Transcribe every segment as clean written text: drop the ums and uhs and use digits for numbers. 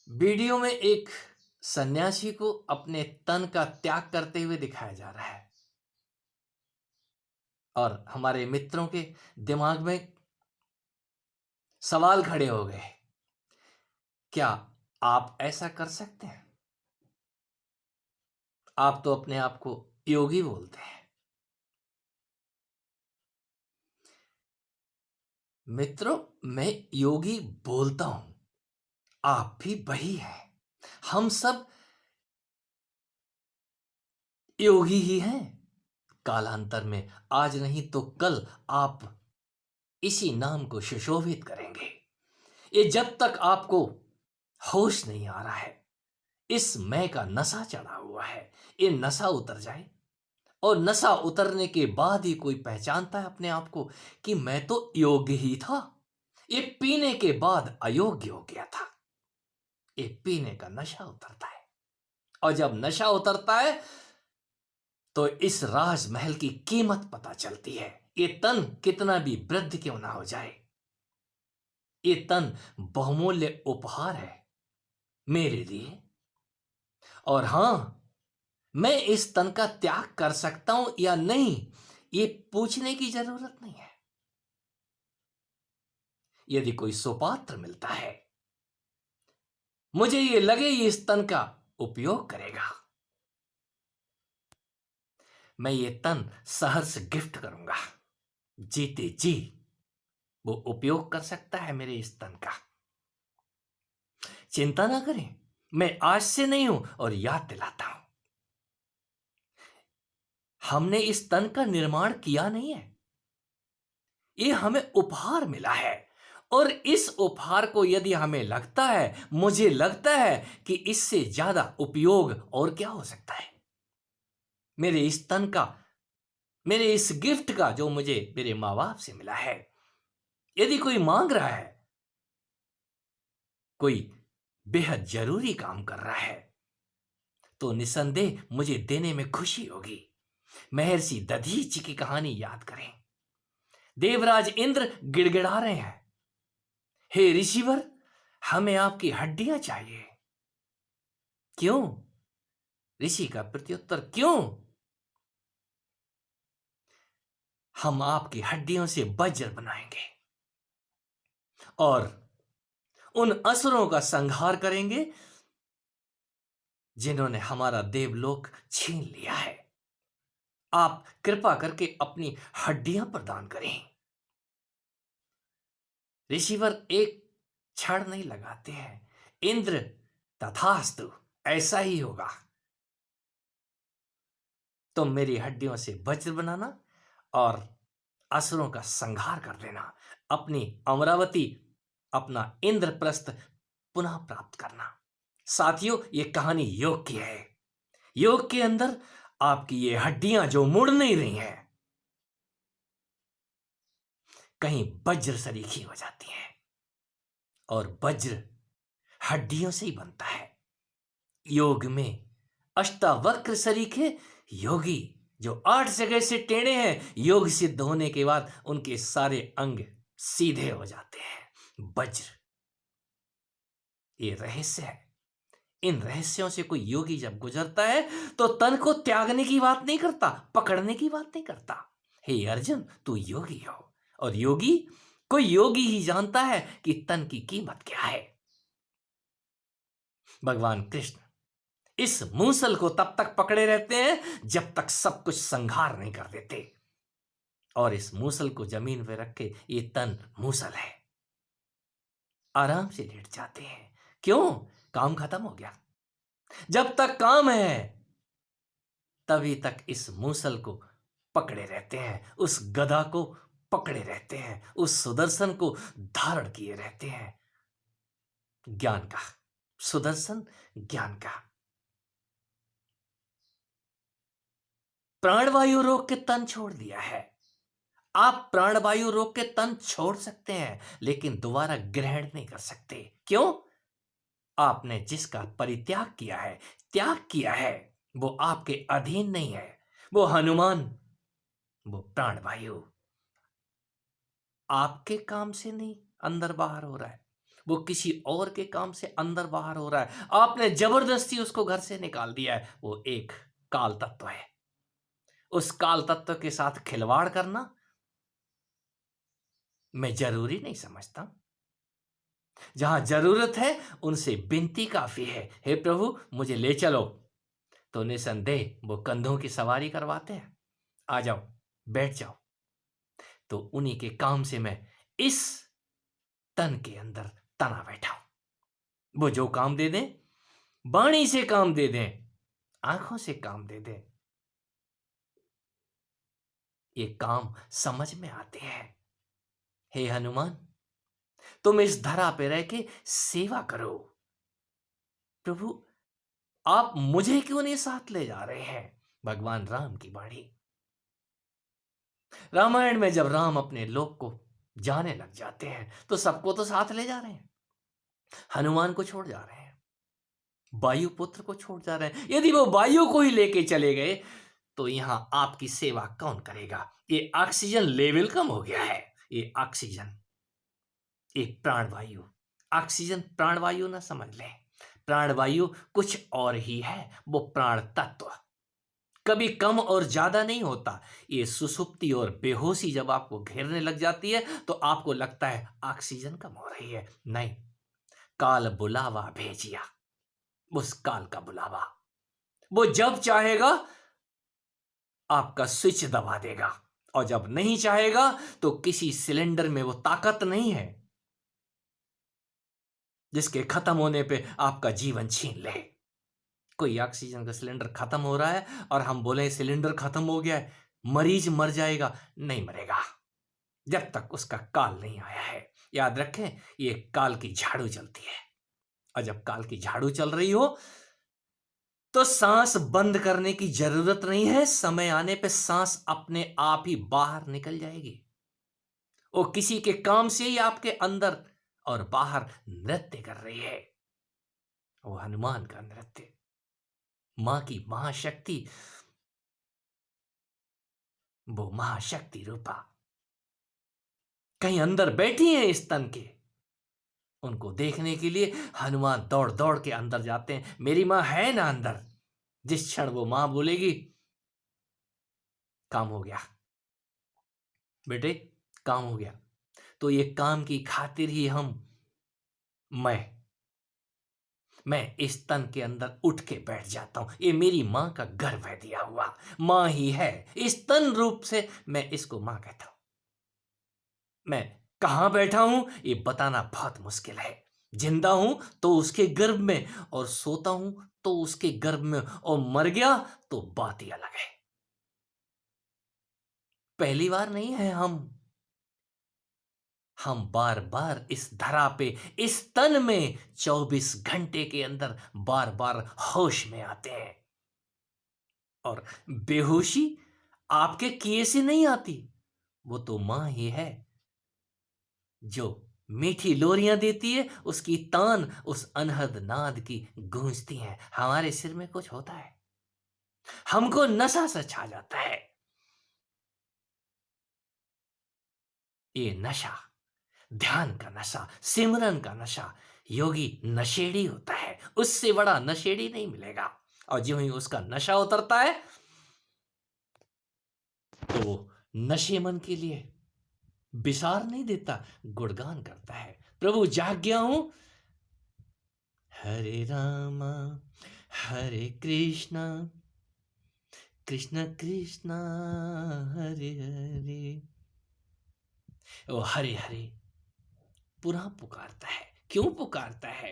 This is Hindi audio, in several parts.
वीडियो में एक सन्यासी को अपने तन का त्याग करते हुए दिखाया जा रहा है और हमारे मित्रों के दिमाग में सवाल खड़े हो गए। क्या आप ऐसा कर सकते हैं? आप तो अपने आप को योगी बोलते हैं। मित्रों, मैं योगी बोलता हूं, आप भी वही हैं। हम सब योगी ही हैं। कालांतर में आज नहीं तो कल आप इसी नाम को सुशोभित करेंगे। ये जब तक आपको होश नहीं आ रहा है, इस मैं का नशा चढ़ा हुआ है, ये नशा उतर जाए और नशा उतरने के बाद ही कोई पहचानता है अपने आप को कि मैं तो योग्य ही था। ये पीने के बाद अयोग्य हो गया था। ये पीने का नशा उतरता है और जब नशा उतरता है तो इस राजमहल की कीमत पता चलती है। ये तन कितना भी वृद्ध क्यों ना हो जाए, ये तन बहुमूल्य उपहार है मेरे लिए। और हां, मैं इस तन का त्याग कर सकता हूं या नहीं, ये पूछने की जरूरत नहीं है। यदि कोई सुपात्र मिलता है, मुझे ये लगे ये इस तन का उपयोग करेगा, मैं ये तन सहर्ष गिफ्ट करूंगा। जीते जी वो उपयोग कर सकता है मेरे इस तन का। चिंता ना करें, मैं आज से नहीं हूं और याद दिलाता हूं, हमने इस तन का निर्माण किया नहीं है, ये हमें उपहार मिला है। और इस उपहार को यदि हमें लगता है, मुझे लगता है कि इससे ज्यादा उपयोग और क्या हो सकता है मेरे इस तन का, मेरे इस गिफ्ट का जो मुझे मेरे मां बाप से मिला है। यदि कोई मांग रहा है, कोई बेहद जरूरी काम कर रहा है, तो निसंदेह मुझे देने में खुशी होगी। महर्षि दधीच की कहानी याद करें। देवराज इंद्र गिड़गिड़ा रहे हैं, हे ऋषिवर, हमें आपकी हड्डियां चाहिए। क्यों? ऋषि का प्रत्युत्तर, क्यों? हम आपकी हड्डियों से वज्र बनाएंगे और उन असुरों का संहार करेंगे जिन्होंने हमारा देवलोक छीन लिया है। आप कृपा करके अपनी हड्डियां प्रदान करें। ऋषिवर एक क्षण नहीं लगाते हैं। इंद्र, तथास्तु, ऐसा ही होगा। तुम मेरी हड्डियों से वज्र बनाना और असुरों का संहार कर देना। अपनी अमरावती, अपना इंद्रप्रस्थ पुनः प्राप्त करना। साथियों, ये कहानी योग की है। योग के अंदर आपकी ये हड्डियां जो मुड़ नहीं रही हैं, कहीं वज्र सरीखी हो जाती हैं और वज्र हड्डियों से ही बनता है। योग में अष्टावक्र सरीखे योगी जो 8 जगह से टेढ़े हैं, योग सिद्ध होने के बाद उनके सारे अंग सीधे हो जाते हैं। वज्र, ये रहस्य है। इन रहस्यों से कोई योगी जब गुजरता है तो तन को त्यागने की बात नहीं करता, पकड़ने की बात नहीं करता। हे अर्जुन, तू योगी हो और योगी, कोई योगी ही जानता है कि तन की कीमत क्या है। भगवान कृष्ण इस मूसल को तब तक पकड़े रहते हैं जब तक सब कुछ संहार नहीं कर देते, और इस मूसल को जमीन पे रख के, ये तन मूसल है, आराम से लेट जाते हैं। क्यों? काम खत्म हो गया। जब तक काम है तभी तक इस मूसल को पकड़े रहते हैं, उस गदा को पकड़े रहते हैं, उस सुदर्शन को धारण किए रहते हैं। ज्ञान का सुदर्शन, ज्ञान का। प्राणवायु रोक के तन छोड़ दिया है। आप प्राणवायु रोक के तन छोड़ सकते हैं लेकिन दोबारा ग्रहण नहीं कर सकते। क्यों? आपने जिसका परित्याग किया है, त्याग किया है, वो आपके अधीन नहीं है। वो हनुमान, वो प्राणवायु आपके काम से नहीं अंदर बाहर हो रहा है, वो किसी और के काम से अंदर बाहर हो रहा है, आपने जबरदस्ती उसको घर से निकाल दिया है, वो एक काल तत्व है। उस काल तत्व के साथ खिलवाड़ करना मैं जरूरी नहीं समझता। जहां जरूरत है उनसे विनती काफी है, हे प्रभु मुझे ले चलो, तो निसंदेह वो कंधों की सवारी करवाते हैं। आ जाओ, बैठ जाओ। तो उन्हीं के काम से मैं इस तन के अंदर तना बैठा हूं। वो जो काम दे दें, वाणी से काम दे दें, आंखों से काम दे दें, ये काम समझ में आते हैं। हे हनुमान, तुम इस धरा पे रह के सेवा करो। प्रभु, आप मुझे क्यों नहीं साथ ले जा रहे हैं? भगवान राम की वाणी। रामायण में जब राम अपने लोक को जाने लग जाते हैं तो सबको तो साथ ले जा रहे हैं। हनुमान को छोड़ जा रहे हैं, वायु पुत्र को छोड़ जा रहे हैं। यदि वो वायु को ही लेके चले गए तो यहां आपकी सेवा कौन करेगा? ये ऑक्सीजन लेवल कम हो गया है। ये ऑक्सीजन, ये प्राणवायु, ऑक्सीजन प्राणवायु ना समझ लें। प्राणवायु कुछ और ही है, वो प्राण तत्व कभी कम और ज्यादा नहीं होता। ये सुसुप्ति और बेहोशी जब आपको घेरने लग जाती है तो आपको लगता है ऑक्सीजन कम हो रही है। नहीं, काल बुलावा भेजिया, उस काल का बुलावा, वो जब चाहेगा आपका स्विच दबा देगा, और जब नहीं चाहेगा तो किसी सिलेंडर में वो ताकत नहीं है जिसके खत्म होने पे आपका जीवन छीन ले। कोई ऑक्सीजन का सिलेंडर खत्म हो रहा है और हम बोले सिलेंडर खत्म हो गया है, मरीज मर जाएगा, नहीं मरेगा जब तक उसका काल नहीं आया है। याद रखें, ये काल की झाड़ू चलती है, और जब काल की झाड़ू चल रही हो तो सांस बंद करने की जरूरत नहीं है। समय आने पे सांस अपने आप ही बाहर निकल जाएगी। वो किसी के काम से ही आपके अंदर और बाहर नृत्य कर रही है। वो हनुमान का नृत्य, मां की महाशक्ति, वो महाशक्ति रूपा कहीं अंदर बैठी है इस तन के। उनको देखने के लिए हनुमान दौड़ दौड़ के अंदर जाते हैं। मेरी मां है ना अंदर। जिस क्षण वो मां बोलेगी, काम हो गया बेटे, काम हो गया। तो ये काम की खातिर ही मैं मैं इस तन के अंदर उठ के बैठ जाता हूं। ये मेरी मां का गर्व है, दिया हुआ मां ही है। इस तन रूप से मैं इसको मां कहता हूं। मैं कहां बैठा हूं ये बताना बहुत मुश्किल है। जिंदा हूं तो उसके गर्भ में, और सोता हूं तो उसके गर्भ में, और मर गया तो बात ही अलग है। पहली बार नहीं है हम बार बार इस धरा पे, इस तन में 24 घंटे के अंदर बार बार होश में आते हैं। और बेहोशी आपके किए से नहीं आती, वो तो मां ही है जो मीठी लोरियां देती है। उसकी तान उस अनहद नाद की गूंजती हैं। हमारे सिर में कुछ होता है, हमको नशा सा छा जाता है। ये नशा, ध्यान का नशा, सिमरन का नशा, योगी नशेड़ी होता है, उससे बड़ा नशेड़ी नहीं मिलेगा। और ज्यों ही उसका नशा उतरता है तो वो नशे मन के लिए विसार नहीं देता, गुणगान करता है। प्रभु जाग गया हूं, हरे रामा हरे कृष्णा कृष्ण कृष्ण हरे हरे। वो हरे हरे पुनः पुकारता है। क्यों पुकारता है?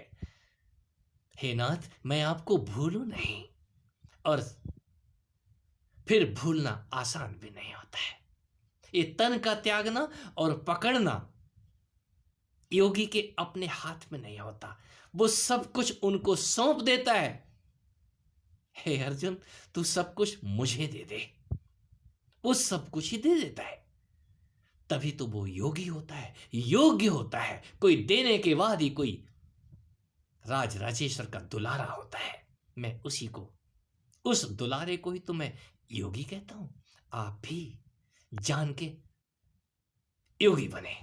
हे नाथ, मैं आपको भूलूं नहीं, और फिर भूलना आसान भी नहीं होता है। ये तन का त्यागना और पकड़ना योगी के अपने हाथ में नहीं होता। वो सब कुछ उनको सौंप देता है। हे अर्जुन, तू सब कुछ मुझे दे दे। वो सब कुछ ही दे देता है। तभी तो वो योगी होता है, योग्य होता है। कोई देने के बाद ही कोई राज राजेश्वर का दुलारा होता है। मैं उसी को, उस दुलारे को ही तो मैं योगी कहता हूं। आप भी जान के योगी बने।